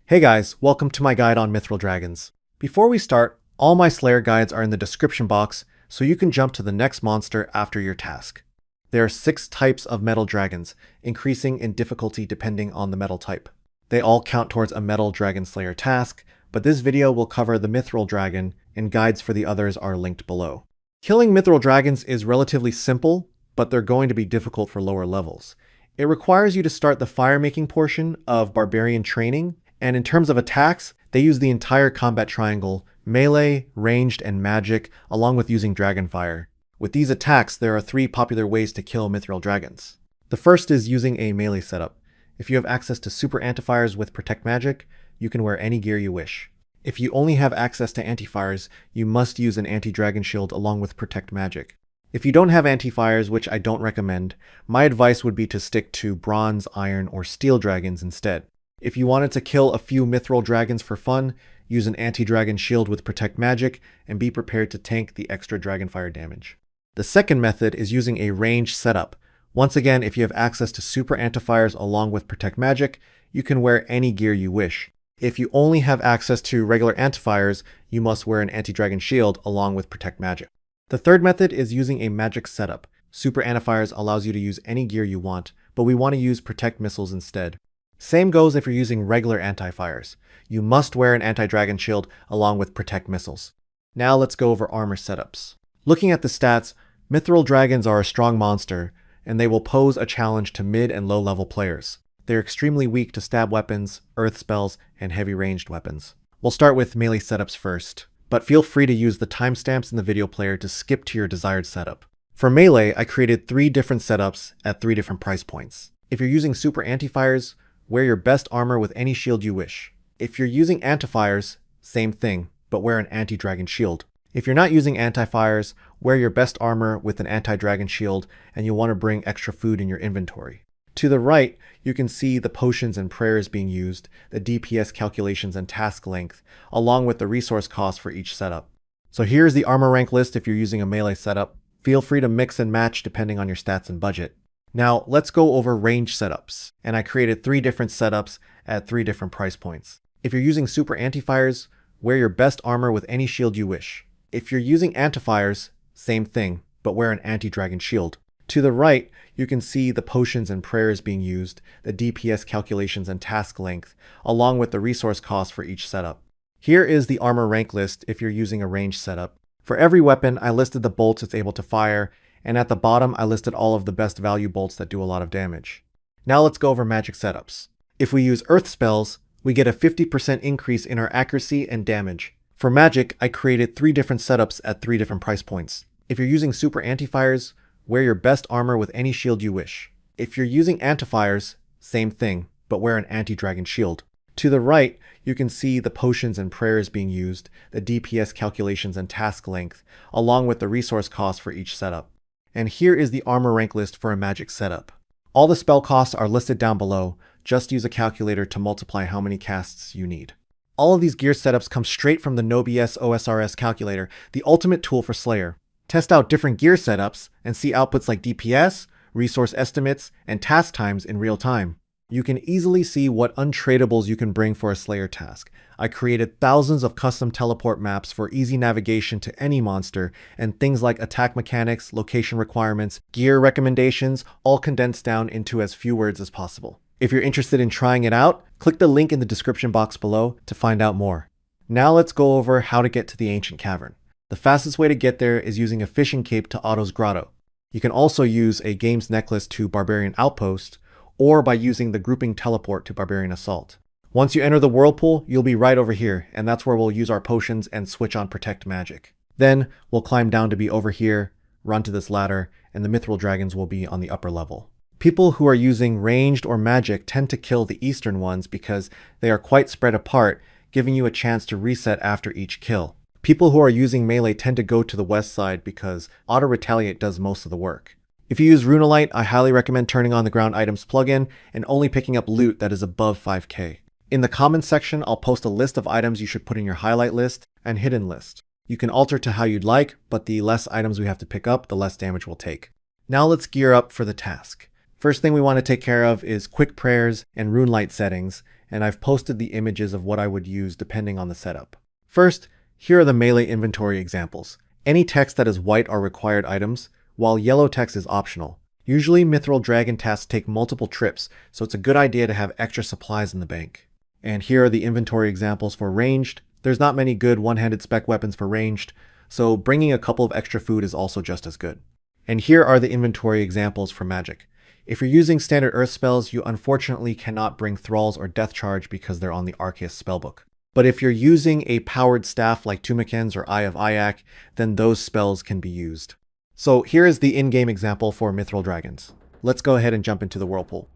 Hey guys, welcome to my guide on Mithril Dragons. Before we start, all my Slayer guides are in the description box so you can jump to the next monster after your task. There are 6 types of Metal Dragons, increasing in difficulty depending on the metal type. They all count towards a Metal Dragon Slayer task, but this video will cover the Mithril Dragon and guides for the others are linked below. Killing Mithril Dragons is relatively simple, but they're going to be difficult for lower levels. It requires you to start the fire-making portion of Barbarian Training, and in terms of attacks, they use the entire combat triangle, melee, ranged, and magic, along with using Dragonfire. With these attacks, there are 3 popular ways to kill Mithril Dragons. The first is using a melee setup. If you have access to super antifires with Protect Magic, you can wear any gear you wish. If you only have access to antifires, you must use an anti-dragon shield along with Protect Magic. If you don't have antifires, which I don't recommend, my advice would be to stick to bronze, iron, or steel dragons instead. If you wanted to kill a few Mithril Dragons for fun, use an anti-dragon shield with Protect Magic and be prepared to tank the extra Dragonfire damage. The second method is using a ranged setup. Once again, if you have access to super antifires along with Protect Magic, you can wear any gear you wish. If you only have access to regular antifires, you must wear an anti-dragon shield along with Protect Magic. The third method is using a magic setup. Super antifires allows you to use any gear you want, but we want to use Protect Missiles instead. Same goes if you're using regular antifires. You must wear an anti-dragon shield along with Protect Missiles. Now let's go over armor setups. Looking at the stats, Mithril Dragons are a strong monster, and they will pose a challenge to mid and low level players. They're extremely weak to stab weapons, earth spells, and heavy ranged weapons. We'll start with melee setups first, but feel free to use the timestamps in the video player to skip to your desired setup. For melee, I created 3 different setups at 3 different price points. If you're using super antifires, wear your best armor with any shield you wish. If you're using antifires, same thing, but wear an anti-dragon shield. If you're not using antifires, wear your best armor with an anti-dragon shield, and you'll want to bring extra food in your inventory. To the right, you can see the potions and prayers being used, the DPS calculations and task length, along with the resource cost for each setup. So here's the armor rank list if you're using a melee setup. Feel free to mix and match depending on your stats and budget. Now let's go over range setups, and I created 3 different setups at 3 different price points. If you're using super antifires, wear your best armor with any shield you wish. If you're using antifires, same thing, but wear an anti-dragon shield. To the right, you can see the potions and prayers being used, the DPS calculations and task length, along with the resource cost for each setup. Here is the armor rank list if you're using a ranged setup. For every weapon, I listed the bolts it's able to fire, and at the bottom, I listed all of the best value bolts that do a lot of damage. Now let's go over magic setups. If we use earth spells, we get a 50% increase in our accuracy and damage. For magic, I created 3 different setups at 3 different price points. If you're using super antifires, wear your best armor with any shield you wish. If you're using antifires, same thing, but wear an anti-dragon shield. To the right, you can see the potions and prayers being used, the DPS calculations and task length, along with the resource cost for each setup. And here is the armor rank list for a magic setup. All the spell costs are listed down below. Just use a calculator to multiply how many casts you need. All of these gear setups come straight from the NoBS OSRS calculator, the ultimate tool for Slayer. Test out different gear setups and see outputs like DPS, resource estimates, and task times in real time. You can easily see what untradables you can bring for a Slayer task. I created thousands of custom teleport maps for easy navigation to any monster, and things like attack mechanics, location requirements, gear recommendations, all condensed down into as few words as possible. If you're interested in trying it out, click the link in the description box below to find out more. Now let's go over how to get to the Ancient Cavern. The fastest way to get there is using a fishing cape to Otto's Grotto. You can also use a Games Necklace to Barbarian Outpost, or by using the grouping teleport to Barbarian Assault. Once you enter the whirlpool, you'll be right over here, and that's where we'll use our potions and switch on Protect Magic. Then we'll climb down to be over here, run to this ladder, and the Mithril Dragons will be on the upper level. People who are using ranged or magic tend to kill the eastern ones because they are quite spread apart, giving you a chance to reset after each kill. People who are using melee tend to go to the west side because Auto Retaliate does most of the work. If you use Runelite, I highly recommend turning on the ground items plugin and only picking up loot that is above 5k. In the comments section, I'll post a list of items you should put in your highlight list and hidden list. You can alter to how you'd like, but the less items we have to pick up, the less damage we'll take. Now let's gear up for the task. First thing we want to take care of is quick prayers and rune light settings, and I've posted the images of what I would use depending on the setup. First, here are the melee inventory examples. Any text that is white are required items, while yellow text is optional. Usually Mithril Dragon tasks take multiple trips, so it's a good idea to have extra supplies in the bank. And here are the inventory examples for ranged. There's not many good one-handed spec weapons for ranged, so bringing a couple of extra food is also just as good. And here are the inventory examples for magic. If you're using standard earth spells, you unfortunately cannot bring Thralls or Death Charge because they're on the Arceus spellbook. But if you're using a powered staff like Tumekens or Eye of Ayak, then those spells can be used. So here is the in-game example for Mithril Dragons. Let's go ahead and jump into the Whirlpool.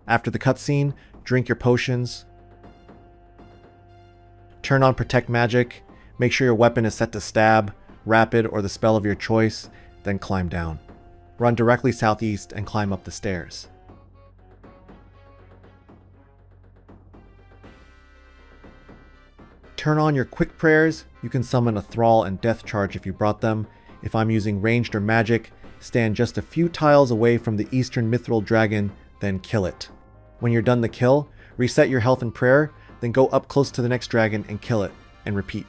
After the cutscene, drink your potions, turn on Protect Magic, make sure your weapon is set to Stab, Rapid, or the spell of your choice, then climb down. Run directly southeast and climb up the stairs. Turn on your quick prayers. You can summon a Thrall and Death Charge if you brought them. If I'm using ranged or magic, stand just a few tiles away from the Eastern Mithril Dragon, then kill it. When you're done the kill, reset your health and prayer, then go up close to the next dragon and kill it, and repeat.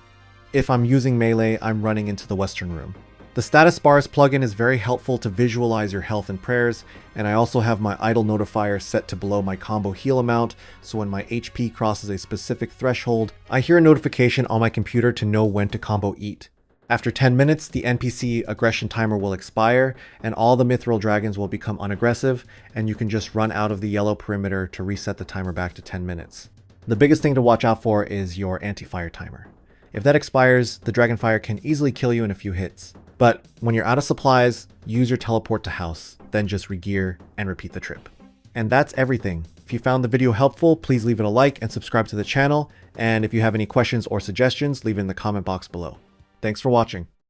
If I'm using melee, I'm running into the Western Room. The Status Bars plugin is very helpful to visualize your health and prayers, and I also have my idle notifier set to below my combo heal amount, so when my HP crosses a specific threshold, I hear a notification on my computer to know when to combo eat. After 10 minutes, the NPC aggression timer will expire, and all the Mithril Dragons will become unaggressive, and you can just run out of the yellow perimeter to reset the timer back to 10 minutes. The biggest thing to watch out for is your Antifire timer. If that expires, the Dragonfire can easily kill you in a few hits. But when you're out of supplies, use your teleport to house, then just regear and repeat the trip. And that's everything. If you found the video helpful, please leave it a like and subscribe to the channel. And if you have any questions or suggestions, leave it in the comment box below. Thanks for watching.